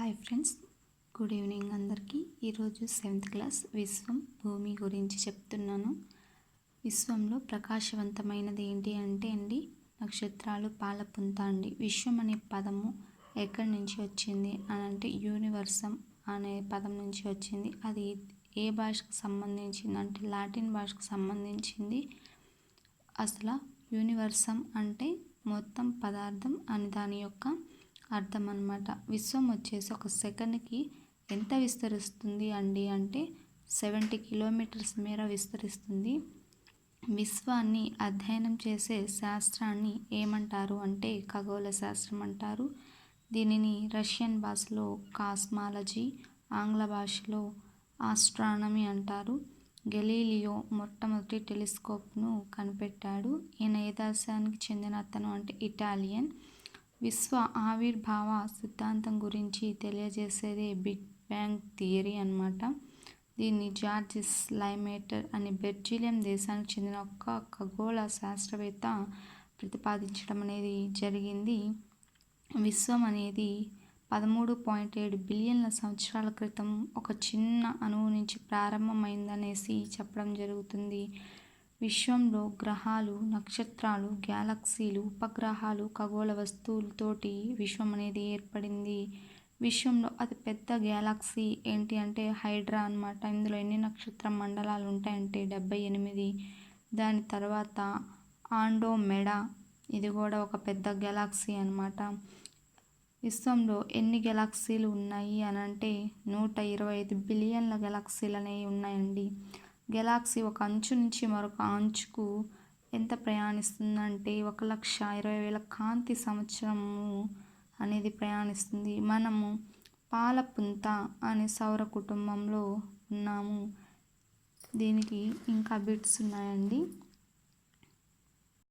Hi friends, good evening అందరికీ. ఈరోజు 7th class విశ్వం భూమి గురించి చెప్తున్నాను. విశ్వంలో ప్రకాశవంతమైనది ఏంటి అంటే నక్షత్రాలు పాలపుంత అండి. విశ్వం అనే పదము ఎక్కడి నుంచి వచ్చింది అని అంటే యూనివర్సమ్ అనే పదం నుంచి వచ్చింది. అది ఏ భాషకు సంబంధించింది అంటే లాటిన్ భాషకు సంబంధించింది. అసలు యూనివర్సమ్ అంటే మొత్తం పదార్థం అని దాని యొక్క అర్థం అన్నమాట. విశ్వం వచ్చేసి ఒక సెకండ్కి ఎంత విస్తరిస్తుంది అంటే 70 కిలోమీటర్స్ మేర విస్తరిస్తుంది. విశ్వాన్ని అధ్యయనం చేసే శాస్త్రాన్ని ఏమంటారు అంటే ఖగోళ శాస్త్రం అంటారు. దీనిని రష్యన్ భాషలో కాస్మాలజీ, ఆంగ్ల భాషలో ఆస్ట్రానమీ అంటారు. గెలీలియో మొట్టమొదటి టెలిస్కోప్ను కనిపెట్టాడు. ఈయన ఏ దేశానికి చెందిన అతను అంటే ఇటాలియన్. విశ్వ ఆవిర్భావ సిద్ధాంతం గురించి తెలియజేసేదే బిగ్ బ్యాంగ్ థియరీ అన్నమాట. దీన్ని జార్జిస్ లైమేటర్ అనే బెల్జియం దేశానికి చెందిన ఒక ఖగోళ శాస్త్రవేత్త ప్రతిపాదించడం అనేది జరిగింది. విశ్వం అనేది 13.7 బిలియన్ల సంవత్సరాల క్రితం ఒక చిన్న అణువు నుంచి ప్రారంభమైందనేసి చెప్పడం జరుగుతుంది. విశ్వంలో గ్రహాలు, నక్షత్రాలు, గ్యాలక్సీలు, ఉపగ్రహాలు, ఖగోళ వస్తువులతోటి విశ్వం అనేది ఏర్పడింది. విశ్వంలో అతిపెద్ద గ్యాలక్సీ ఏంటి అంటే హైడ్రా అన్నమాట. ఇందులో ఎన్ని నక్షత్ర మండలాలు ఉంటాయంటే 78. దాని తర్వాత ఆండ్రోమెడా, ఇది కూడా ఒక పెద్ద గెలాక్సీ అన్నమాట. విశ్వంలో ఎన్ని గెలాక్సీలు ఉన్నాయి అని అంటే 125 బిలియన్ల గెలాక్సీలు అనేవి ఉన్నాయండి. గెలాక్సీ ఒక అంచు నుంచి మరొక అంచుకు ఎంత ప్రయాణిస్తుందంటే 1,20,000 కాంతి సంవత్సరము అనేది ప్రయాణిస్తుంది. మనము పాలపుంత అనే సౌర కుటుంబంలో ఉన్నాము. దీనికి ఇంకా బిట్స్ ఉన్నాయండి.